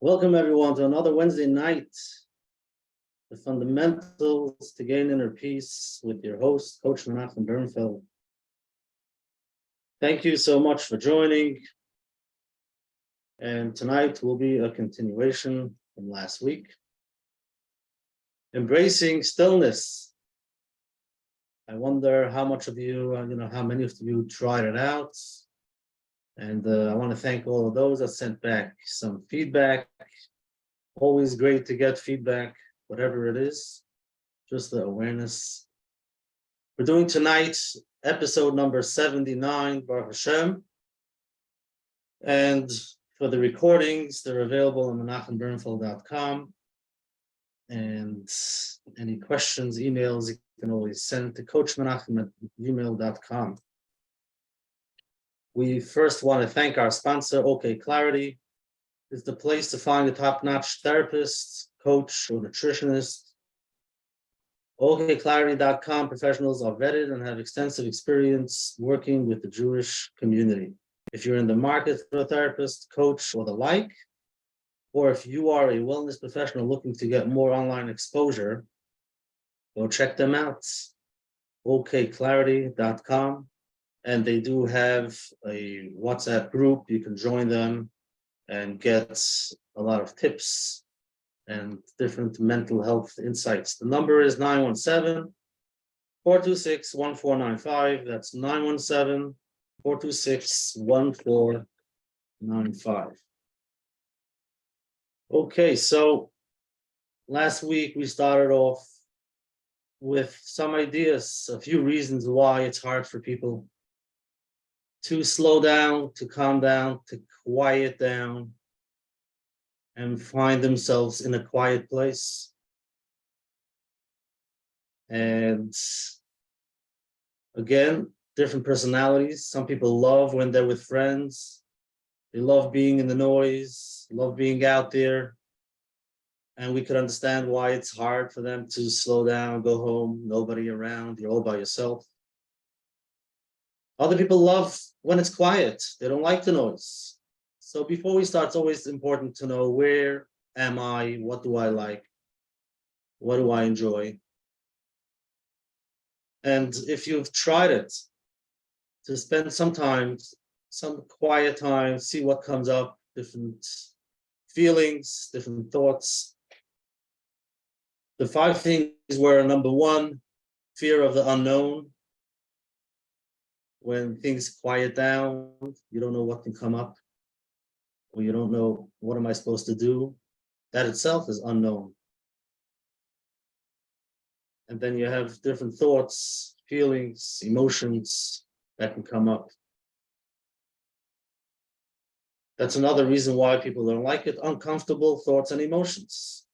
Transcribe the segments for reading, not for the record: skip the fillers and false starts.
Welcome everyone to another Wednesday night, the fundamentals to gain inner peace with your host, Coach Menachem Bernfeld. Thank you so much for joining. And tonight will be a continuation from last week. Embracing stillness. I wonder how much of you, how many of you tried it out. And I want to thank all of those that sent back some feedback. Always great to get feedback, whatever it is, just the awareness. We're doing tonight episode number 79, Baruch Hashem. And for the recordings, they're available on menachembernfeld.com. And any questions, emails, you can always send to coachmenachem@gmail.com. We first want to thank our sponsor, OK Clarity. It's the place to find a top-notch therapist, coach, or nutritionist. OKClarity.com professionals are vetted and have extensive experience working with the Jewish community. If you're in the market for a therapist, coach, or the like, or if you are a wellness professional looking to get more online exposure, go check them out. OKClarity.com. And they do have a WhatsApp group. You can join them and get a lot of tips and different mental health insights. The number is 917-426-1495. That's 917-426-1495. Okay, so last week we started off with some ideas, a few reasons why it's hard for people to slow down, to calm down, to quiet down, and find themselves in a quiet place. And again, different personalities. Some people love when they're with friends. They love being in the noise, love being out there. And we could understand why it's hard for them to slow down, go home, nobody around, you're all by yourself. Other people love when it's quiet. They don't like the noise. So before we start, it's always important to know, where am I? What do I like? What do I enjoy? And if you've tried it, to spend some time, some quiet time, see what comes up, different feelings, different thoughts. The 5 things were: number 1, fear of the unknown. When things quiet down, you don't know what can come up, or you don't know, what am I supposed to do? That itself is unknown. And then you have different thoughts, feelings, emotions that can come up. That's another reason why people don't like it: uncomfortable thoughts and emotions.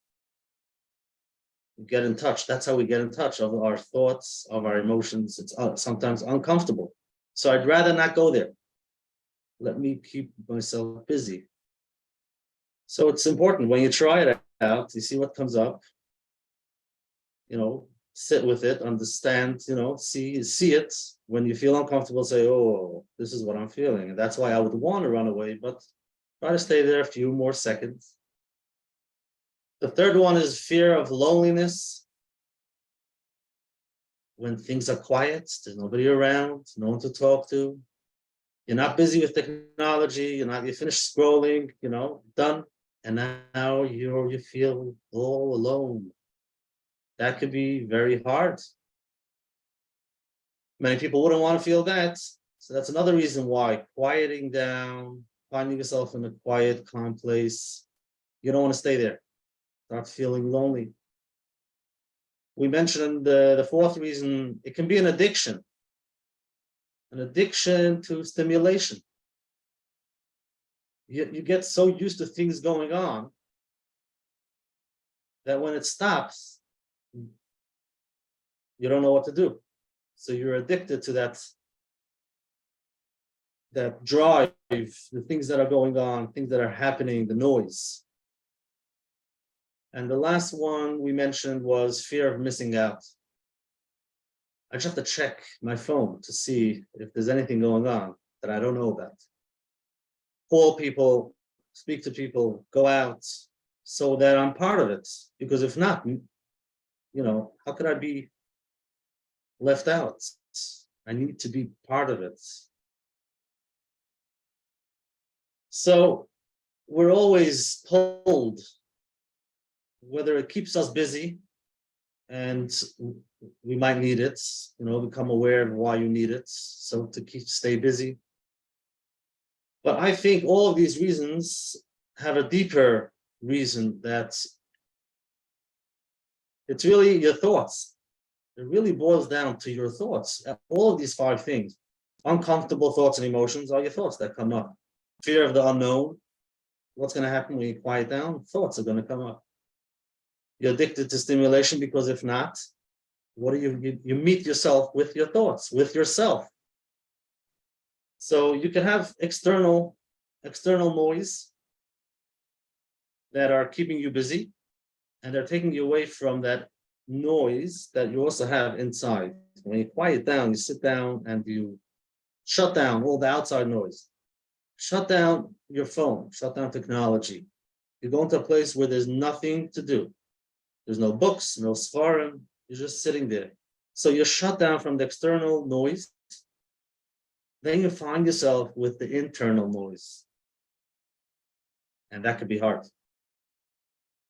We get in touch. That's how we get in touch of our thoughts, of our emotions. It's sometimes uncomfortable. So I'd rather not go there. Let me keep myself busy. So it's important when you try it out, you see what comes up, sit with it, understand, see it. When you feel uncomfortable, say, oh, this is what I'm feeling. And that's why I would want to run away, but try to stay there a few more seconds. The third one is fear of loneliness. When things are quiet, there's nobody around, no one to talk to. You're not busy with technology, you finished scrolling, done. And now you feel all alone. That could be very hard. Many people wouldn't want to feel that. So that's another reason why quieting down, finding yourself in a quiet, calm place. You don't want to stay there. Start feeling lonely. We mentioned the 4th reason: it can be an addiction to stimulation. You get so used to things going on that when it stops, you don't know what to do. So you're addicted to that drive, the things that are going on, things that are happening, the noise. And the last one we mentioned was fear of missing out. I just have to check my phone to see if there's anything going on that I don't know about. Call people, speak to people, go out, so that I'm part of it. Because if not, how could I be left out? I need to be part of it. So we're always told, whether it keeps us busy and we might need it, become aware of why you need it, so to stay busy. But I think all of these reasons have a deeper reason, that it's really your thoughts. It really boils down to your thoughts. All of these 5 things, uncomfortable thoughts and emotions, are your thoughts that come up. Fear of the unknown. What's going to happen when you quiet down? Thoughts are going to come up. You're addicted to stimulation because if not, what do you meet yourself with your thoughts, with yourself. So you can have external noise that are keeping you busy, and they're taking you away from that noise that you also have inside. When you quiet down, you sit down and you shut down all the outside noise. Shut down your phone, shut down technology. You go into a place where there's nothing to do. There's no books, no svarim, you're just sitting there. So you're shut down from the external noise. Then you find yourself with the internal noise. And that could be hard.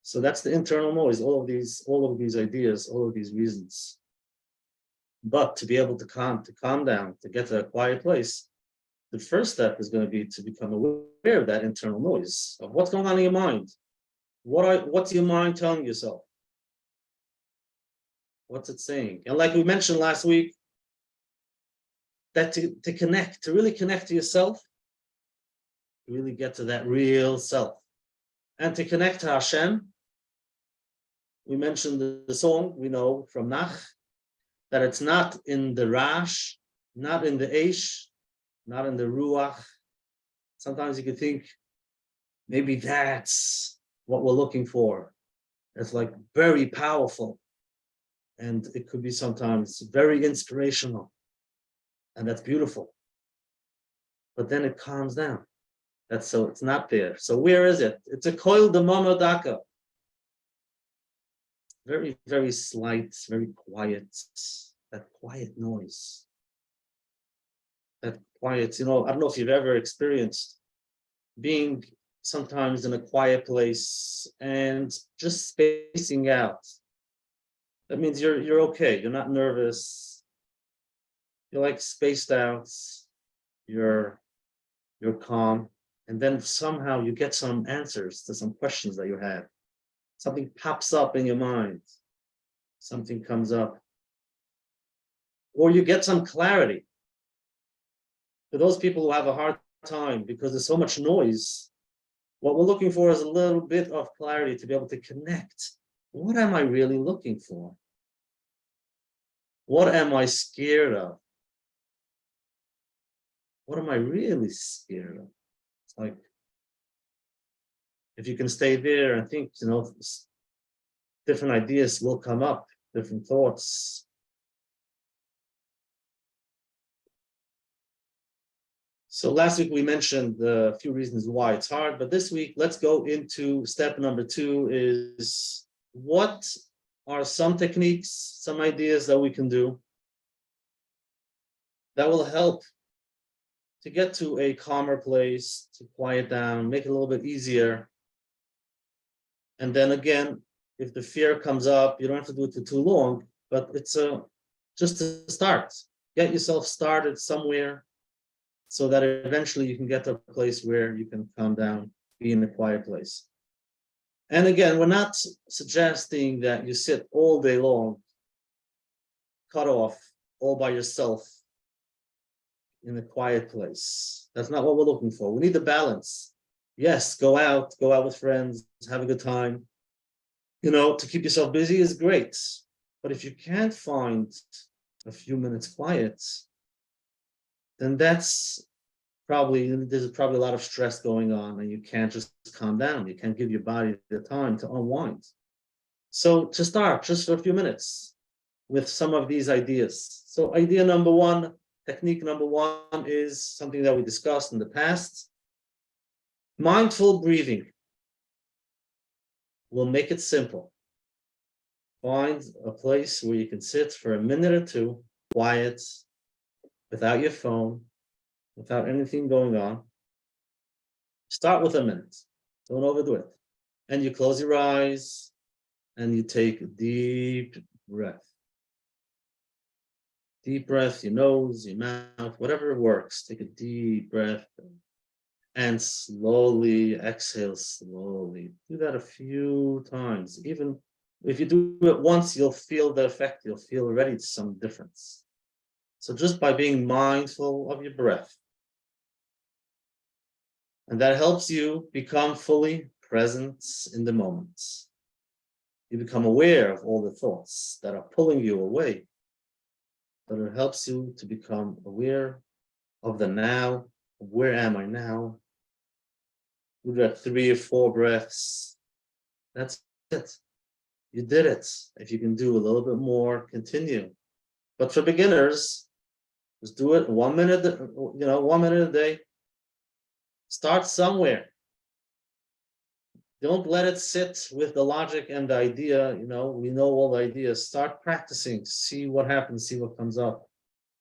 So that's the internal noise, all of these ideas, all of these reasons. But to be able to calm down, to get to a quiet place, the first step is going to be to become aware of that internal noise, of what's going on in your mind. What's your mind telling yourself? What's it saying? And like we mentioned last week, that to really connect to yourself, really get to that real self. And to connect to Hashem, we mentioned the song we know from Nach, that it's not in the Rash, not in the Eish, not in the Ruach. Sometimes you could think maybe that's what we're looking for. It's like very powerful. And it could be sometimes very inspirational. And that's beautiful. But then it calms down. It's not there. So where is it? It's a koil demama daka. Very, very slight, very quiet. That quiet noise. That quiet, I don't know if you've ever experienced being sometimes in a quiet place and just spacing out. That means you're okay. You're not nervous. You're like spaced out. You're calm. And then somehow you get some answers to some questions that you had. Something pops up in your mind. Something comes up. Or you get some clarity. For those people who have a hard time because there's so much noise, what we're looking for is a little bit of clarity to be able to connect. What am I really looking for? What am I scared of? What am I really scared of? It's like, if you can stay there and think, different ideas will come up, different thoughts. So last week we mentioned a few reasons why it's hard, but this week let's go into step number 2, is what are some techniques, some ideas that we can do that will help to get to a calmer place, to quiet down, make it a little bit easier. And then again, if the fear comes up, you don't have to do it for too long, but it's just to start. Get yourself started somewhere so that eventually you can get to a place where you can calm down, be in a quiet place. And again, we're not suggesting that you sit all day long, cut off, all by yourself in a quiet place. That's not what we're looking for. We need the balance. Yes, go out with friends, have a good time. To keep yourself busy is great. But if you can't find a few minutes quiet, then there's probably a lot of stress going on, and you can't just calm down. You can't give your body the time to unwind. So to start, just for a few minutes with some of these ideas. So idea number 1, technique number 1 is something that we discussed in the past. Mindful breathing will make it simple. Find a place where you can sit for a minute or two, quiet, without your phone, without anything going on. Start with a minute. Don't overdo it. And you close your eyes and you take a deep breath. Deep breath, your nose, your mouth, whatever works. Take a deep breath and slowly exhale, slowly. Do that a few times. Even if you do it once, you'll feel the effect. You'll feel already some difference. So just by being mindful of your breath, and that helps you become fully present in the moment. You become aware of all the thoughts that are pulling you away, but it helps you to become aware of the now. Where am I now? You got 3 or 4 breaths. That's it. You did it. If you can do a little bit more, continue. But for beginners, just do it 1 minute, 1 minute a day. Start somewhere. Don't let it sit with the logic and the idea. We know all the ideas. Start practicing. See what happens. See what comes up.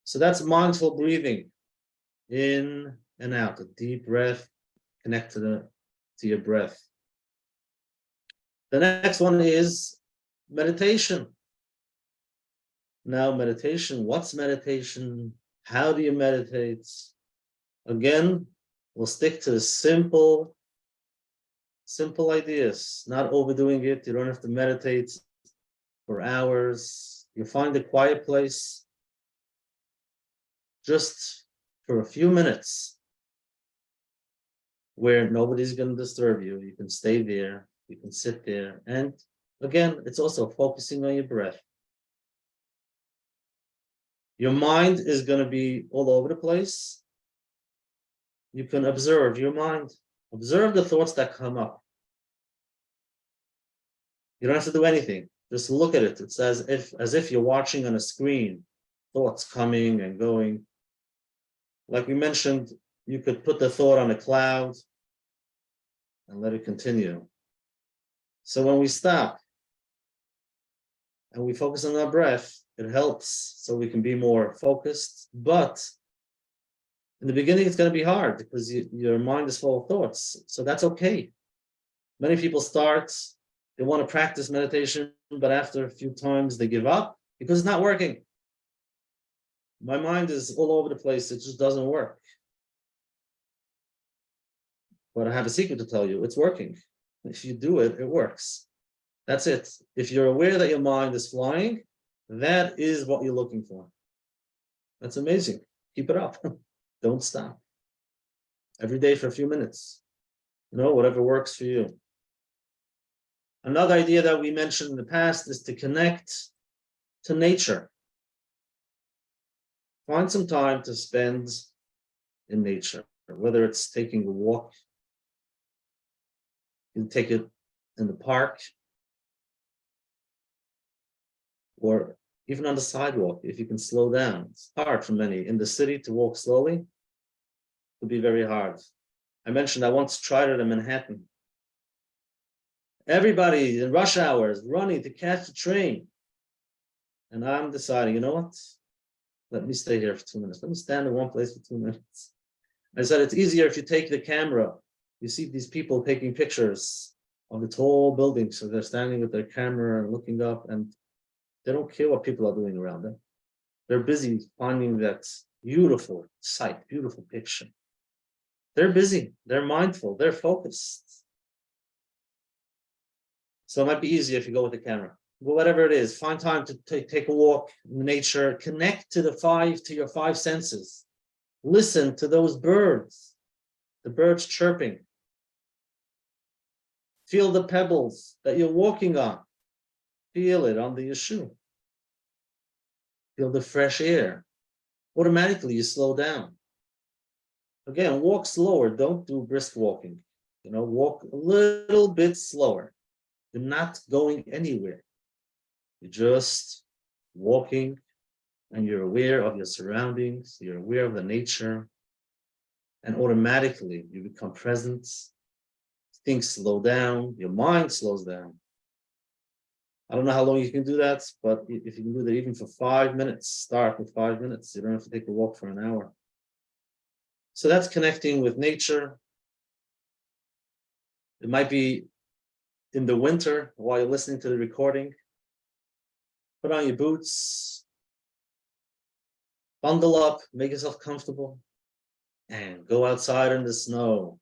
So that's mindful breathing. In and out. A deep breath. Connect to your breath. The next one is meditation. Now, meditation. What's meditation? How do you meditate? Again, we'll stick to the simple ideas, not overdoing it. You don't have to meditate for hours. You find a quiet place just for a few minutes where nobody's going to disturb you. You can stay there. You can sit there. And again, it's also focusing on your breath. Your mind is going to be all over the place. You can observe your mind. Observe the thoughts that come up. You don't have to do anything. Just look at it. It's as if you're watching on a screen, thoughts coming and going. Like we mentioned, you could put the thought on a cloud and let it continue. So when we stop and we focus on our breath, it helps so we can be more focused. But in the beginning, it's going to be hard because your mind is full of thoughts. So that's okay. Many people start, they want to practice meditation, but after a few times they give up because it's not working. My mind is all over the place. It just doesn't work. But I have a secret to tell you. It's working. If you do it, it works. That's it. If you're aware that your mind is flying, that is what you're looking for. That's amazing. Keep it up. Don't stop. Every day for a few minutes. Whatever works for you. Another idea that we mentioned in the past is to connect to nature. Find some time to spend in nature, whether it's taking a walk. You can take it in the park or even on the sidewalk if you can slow down. It's hard for many in the city to walk slowly. It would be very hard. I mentioned I once tried it in Manhattan. Everybody in rush hours running to catch the train. And I'm deciding, you know what? Let me stay here for 2 minutes. Let me stand in one place for 2 minutes. I said, it's easier if you take the camera. You see these people taking pictures of the tall buildings. So they're standing with their camera and looking up, and they don't care what people are doing around them. They're busy finding that beautiful sight, beautiful picture. They're busy. They're mindful. They're focused. So it might be easier if you go with the camera. But whatever it is, find time to take a walk in nature. Connect to your 5 senses. Listen to those birds, the birds chirping. Feel the pebbles that you're walking on. Feel it under your shoe. Feel the fresh air. Automatically, you slow down. Again, walk slower. Don't do brisk walking. Walk a little bit slower. You're not going anywhere. You're just walking, and you're aware of your surroundings. You're aware of the nature. And automatically, you become present things slow down, your mind slows down. I don't know how long you can do that, but if you can do that even for 5 minutes, start with 5 minutes. You don't have to take a walk for an hour. So that's connecting with nature. It might be in the winter while you're listening to the recording. Put on your boots, bundle up, make yourself comfortable, and go outside in the snow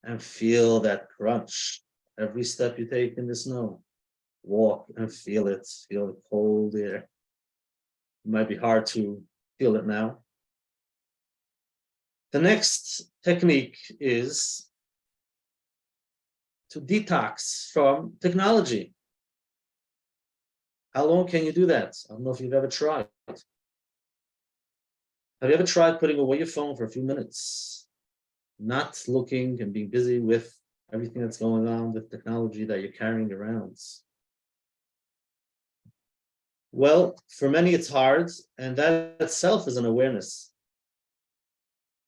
and feel that crunch every step you take in the snow. Walk and feel the cold air. It might be hard to feel it now. The next technique is to detox from technology. How long can you do that? I don't know if you've ever tried. Have you ever tried putting away your phone for a few minutes, not looking and being busy with everything that's going on with technology that you're carrying around? Well, for many it's hard, and that itself is an awareness.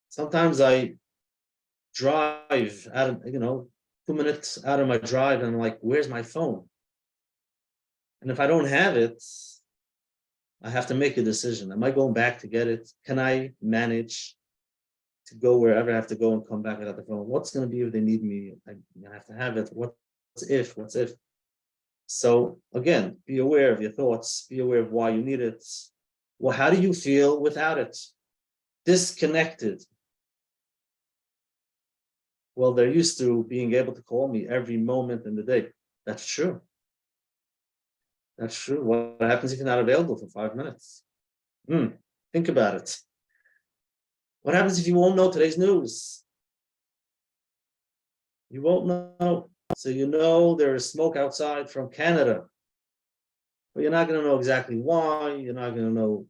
Sometimes I drive out of, 2 minutes out of my drive, and I'm like, where's my phone? And if I don't have it, I have to make a decision. Am I going back to get it? Can I manage to go wherever I have to go and come back without the phone? What's going to be if they need me? I have to have it. What's if? What's if? So again, be aware of your thoughts. Be aware of why you need it. Well, how do you feel without it? Disconnected. Well, they're used to being able to call me every moment in the day. That's true. That's true. What happens if you're not available for 5 minutes? Think about it. What happens if you won't know today's news? You won't know. So you know there is smoke outside from Canada. But you're not going to know exactly why. You're not going to know,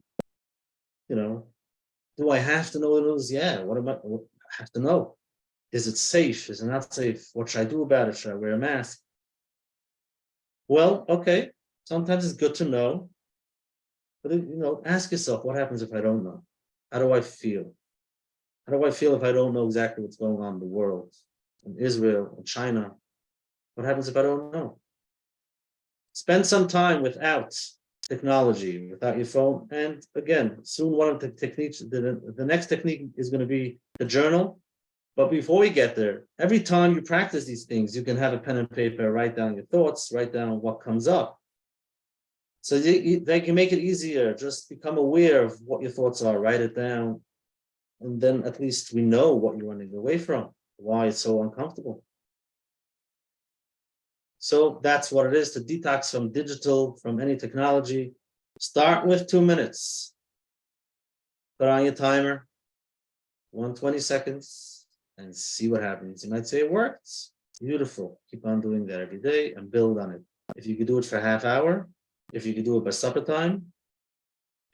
do I have to know the news? Yeah. What I have to know? Is it safe? Is it not safe? What should I do about it? Should I wear a mask? Well, okay. Sometimes it's good to know. But ask yourself, what happens if I don't know? How do I feel? How do I feel if I don't know exactly what's going on in the world, in Israel, in China? What happens if I don't know? Spend some time without technology, without your phone. And again, soon one of the techniques, the next technique is going to be the journal. But before we get there, every time you practice these things, you can have a pen and paper, write down your thoughts, write down what comes up. So they can make it easier. Just become aware of what your thoughts are, write it down. And then at least we know what you're running away from, why it's so uncomfortable. So that's what it is, to detox from digital, from any technology. Start with 2 minutes. Put on your timer, 120 seconds, and see what happens. You might say it worked. Beautiful. Keep on doing that every day and build on it. If you could do it for a half hour, if you could do it by supper time,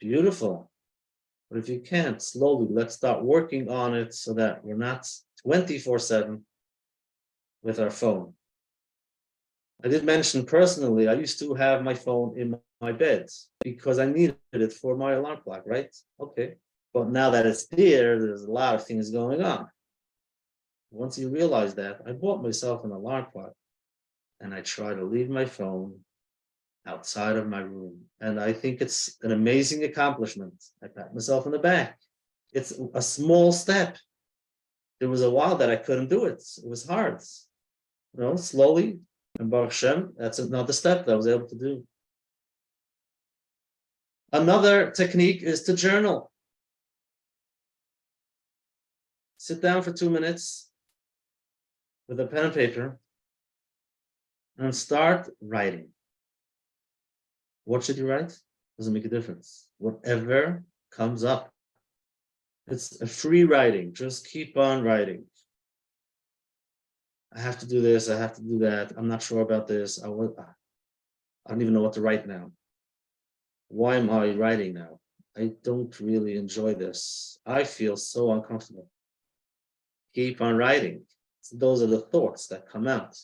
beautiful. But if you can't, slowly, let's start working on it so that we're not 24/7 with our phone. I did mention personally, I used to have my phone in my bed because I needed it for my alarm clock, right? Okay. But now that it's there, there's a lot of things going on. Once you realize that, I bought myself an alarm clock and I try to leave my phone outside of my room. And I think it's an amazing accomplishment. I pat myself on the back. It's a small step. There was a while that I couldn't do it. It was hard. Slowly, and Baruch Hashem, that's another step that I was able to do. Another technique is to journal. Sit down for 2 minutes with a pen and paper and start writing. What should you write? Doesn't make a difference. Whatever comes up. It's a free writing. Just keep on writing. I have to do this. I have to do that. I'm not sure about this. I don't even know what to write now. Why am I writing now? I don't really enjoy this. I feel so uncomfortable. Keep on writing. So those are the thoughts that come out.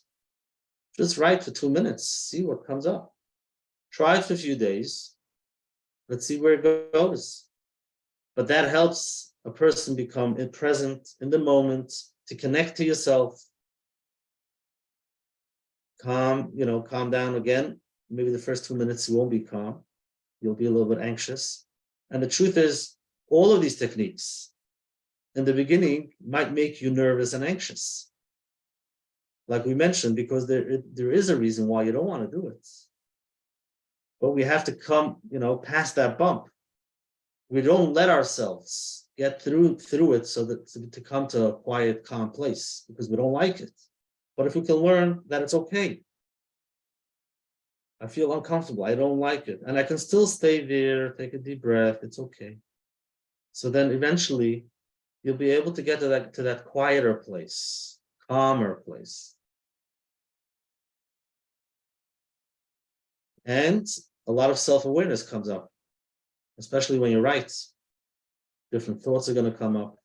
Just write for 2 minutes. See what comes up. Try it for a few days. Let's see where it goes. But that helps a person become present in the moment, to connect to yourself. calm down again. Maybe the first 2 minutes you won't be calm. You'll be a little bit anxious. And the truth is, all of these techniques in the beginning might make you nervous and anxious. Like we mentioned, because there is a reason why you don't want to do it. But we have to come, past that bump. We don't let ourselves get through it so that to come to a quiet, calm place because we don't like it. But if we can learn that it's okay, I feel uncomfortable, I don't like it, and I can still stay there, take a deep breath, it's okay. So then eventually you'll be able to get to that quieter place, calmer place. And a lot of self-awareness comes up, especially when you write. Different thoughts are going to come up.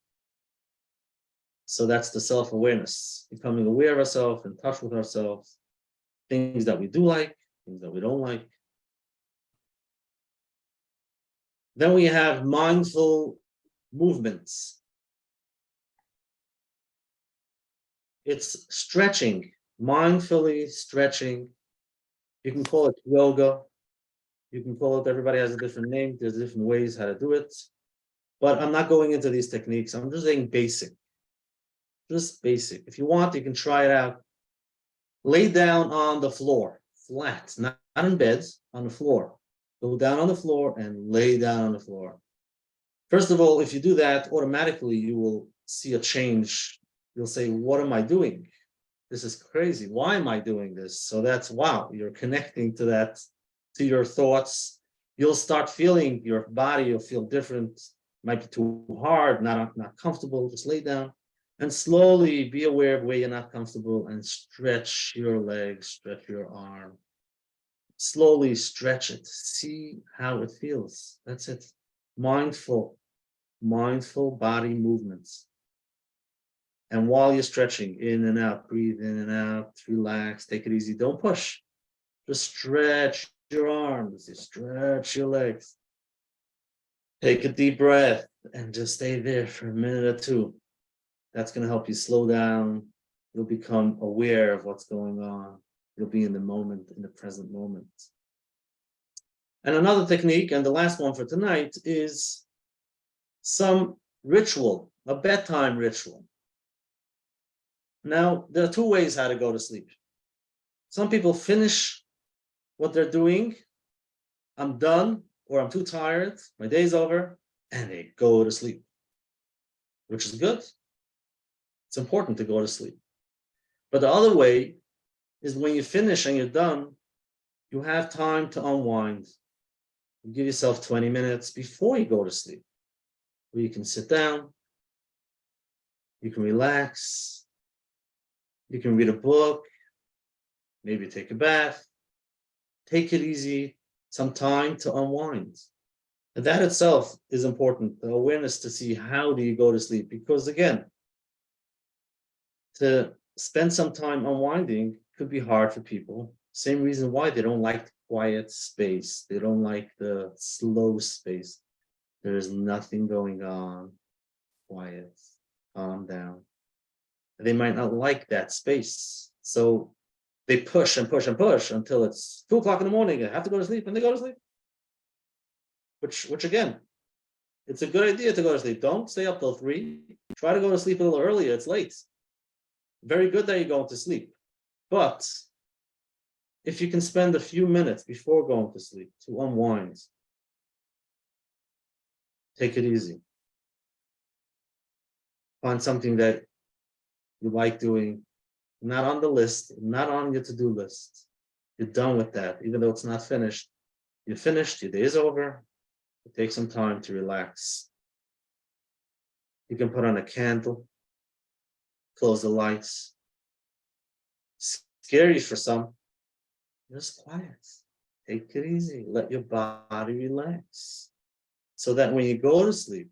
So that's the self-awareness, becoming aware of ourselves, in touch with ourselves, things that we do like, things that we don't like. Then we have mindful movements. It's stretching, mindfully stretching. You can call it yoga. You can call it, everybody has a different name. There's different ways how to do it. But I'm not going into these techniques. I'm just saying basic. Just basic. If you want, you can try it out. Lay down on the floor, flat, not in bed, on the floor. Go down on the floor and lay down on the floor. First of all, if you do that, automatically you will see a change. You'll say, what am I doing? This is crazy. Why am I doing this? So that's, wow, you're connecting to that, to your thoughts. You'll start feeling your body, you'll feel different. Might be too hard, not comfortable. Just lay down and slowly be aware of where you're not comfortable and stretch your legs, stretch your arm. Slowly stretch it. See how it feels. That's it. Mindful body movements. And while you're stretching in and out, breathe in and out, relax, take it easy. Don't push. Just stretch your arms, stretch your legs. Take a deep breath and just stay there for a minute or two. That's going to help you slow down. You'll become aware of what's going on. You'll be in the moment, in the present moment. And another technique, and the last one for tonight, is some ritual, a bedtime ritual. Now, there are two ways how to go to sleep. Some people finish what they're doing. I'm done, or I'm too tired, my day's over, and they go to sleep, which is good. It's important to go to sleep. But the other way is when you finish and you're done, you have time to unwind. You give yourself 20 minutes before you go to sleep, where you can sit down, you can relax, you can read a book, maybe take a bath, take it easy, some time to unwind. And that itself is important, the awareness to see how do you go to sleep. Because again, to spend some time unwinding could be hard for people. Same reason why they don't like quiet space. They don't like the slow space. There is nothing going on. Quiet, calm down. They might not like that space. So they push and push and push until it's 2:00 in the morning. I have to go to sleep, and they go to sleep. Which again, it's a good idea to go to sleep. Don't stay up till 3. Try to go to sleep a little earlier. It's late. Very good that you're going to sleep. But if you can spend a few minutes before going to sleep to unwind, take it easy. Find something that you like doing, not on the list, not on your to-do list. You're done with that, even though it's not finished. You're finished, your day is over. Take some time to relax. You can put on a candle, close the lights. Scary for some. Just quiet. Take it easy. Let your body relax. So that when you go to sleep,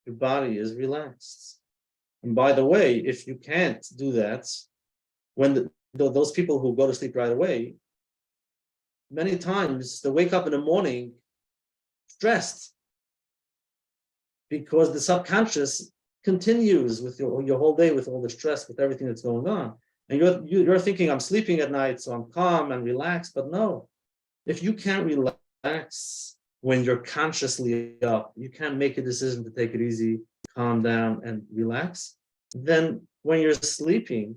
your body is relaxed. And by the way, if you can't do that, when those people who go to sleep right away, many times they wake up in the morning stressed because the subconscious continues with your whole day with all the stress, with everything that's going on. And you're thinking, I'm sleeping at night, so I'm calm and relaxed. But no, if you can't relax when you're consciously up, you can't make a decision to take it easy, calm down, and relax, then when you're sleeping,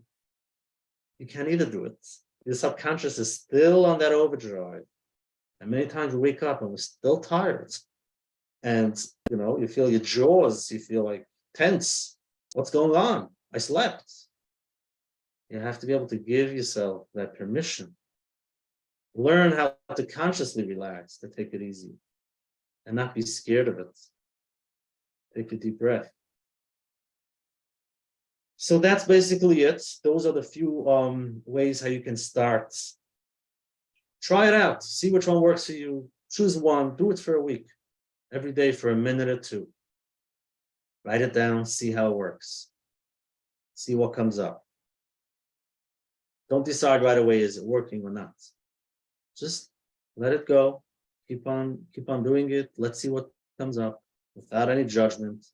you can't either do it. Your subconscious is still on that overdrive. And many times we wake up and we're still tired. And you feel your jaws, you feel like tense. What's going on? I slept. You have to be able to give yourself that permission. Learn how to consciously relax, to take it easy, and not be scared of it. Take a deep breath. So that's basically it. Those are the few ways how you can start. Try it out. See which one works for you. Choose one. Do it for a week. Every day for a minute or two. Write it down. See how it works. See what comes up. Don't decide right away, is it working or not? Just let it go. Keep on doing it. Let's see what comes up without any judgment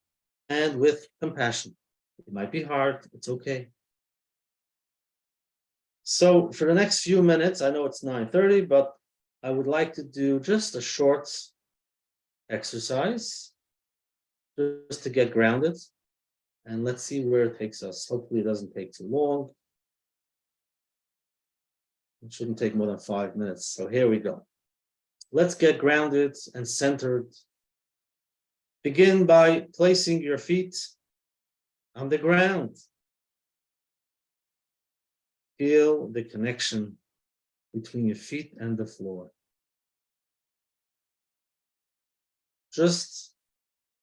and with compassion. It might be hard. It's okay. So for the next few minutes, I know it's 9:30, but I would like to do just a short exercise just to get grounded. And let's see where it takes us. Hopefully it doesn't take too long. It shouldn't take more than 5 minutes. So here we go. Let's get grounded and centered. Begin by placing your feet on the ground. Feel the connection between your feet and the floor. Just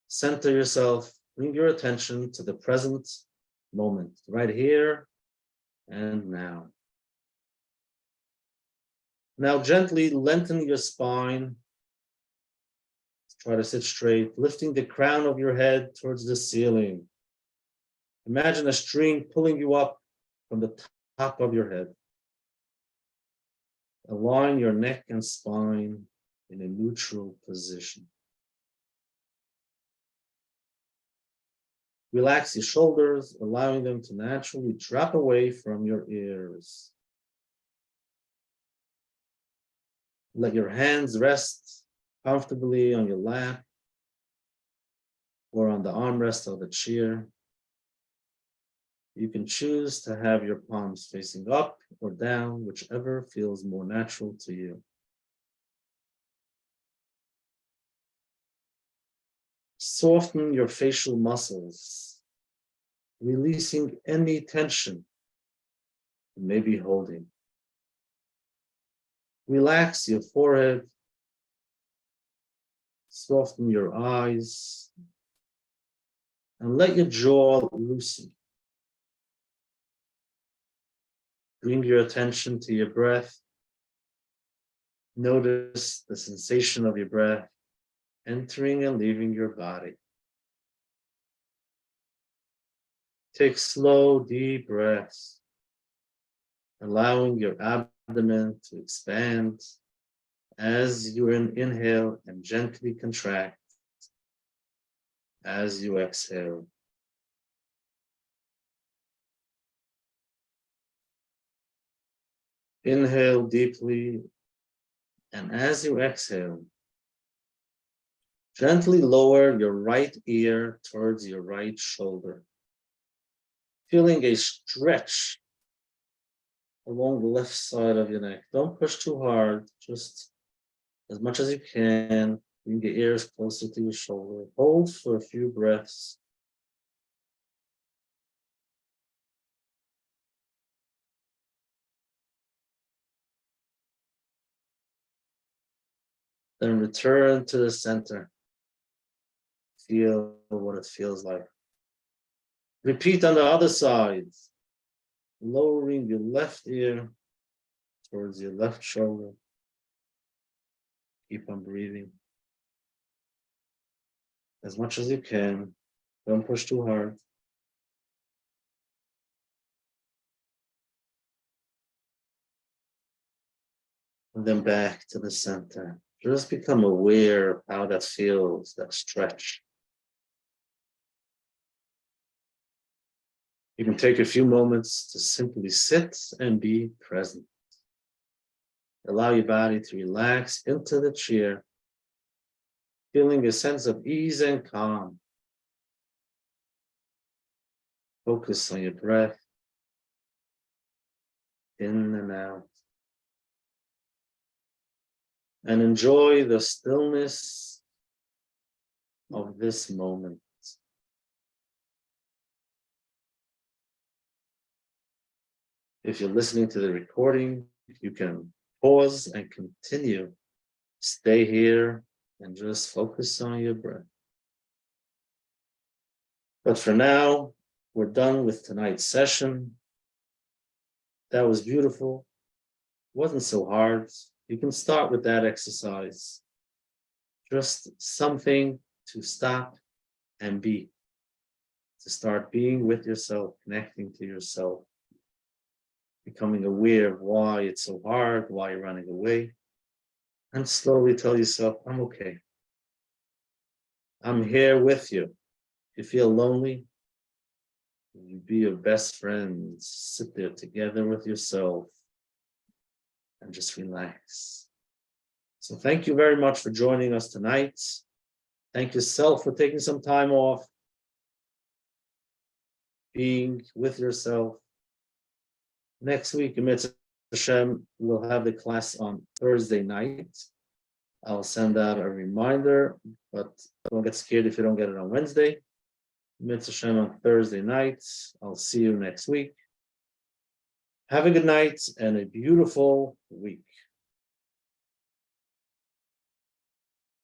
center yourself, bring your attention to the present moment, right here and now. Now gently lengthen your spine. Try to sit straight, lifting the crown of your head towards the ceiling. Imagine a string pulling you up from the top of your head. Align your neck and spine in a neutral position. Relax your shoulders, allowing them to naturally drop away from your ears. Let your hands rest comfortably on your lap or on the armrest of the chair. You can choose to have your palms facing up or down, whichever feels more natural to you. Soften your facial muscles, releasing any tension you may be holding. Relax your forehead, soften your eyes, and let your jaw loosen. Bring your attention to your breath. Notice the sensation of your breath entering and leaving your body. Take slow, deep breaths, allowing your abdomen to expand as you inhale and gently contract as you exhale. Inhale deeply, and as you exhale, gently lower your right ear towards your right shoulder, feeling a stretch along the left side of your neck. Don't push too hard, just as much as you can. Bring your ears closer to your shoulder. Hold for a few breaths. Then return to the center. Feel what it feels like. Repeat on the other side, lowering your left ear towards your left shoulder. Keep on breathing as much as you can. Don't push too hard. And then back to the center. Just become aware of how that feels, that stretch. You can take a few moments to simply sit and be present. Allow your body to relax into the chair, feeling a sense of ease and calm. Focus on your breath, in and out. And enjoy the stillness of this moment. If you're listening to the recording, you can pause and continue. Stay here and just focus on your breath. But for now, we're done with tonight's session. That was beautiful. Wasn't so hard. You can start with that exercise. Just something to stop and be. To start being with yourself, connecting to yourself, becoming aware of why it's so hard, why you're running away, and slowly tell yourself, I'm okay. I'm here with you. If you feel lonely, you be your best friends, sit there together with yourself and just relax. So thank you very much for joining us tonight. Thank yourself for taking some time off, being with yourself. Next week, amidst Hashem, we'll have the class on Thursday night. I'll send out a reminder, but don't get scared if you don't get it on Wednesday. Amidst Hashem on Thursday night. I'll see you next week. Have a good night and a beautiful week.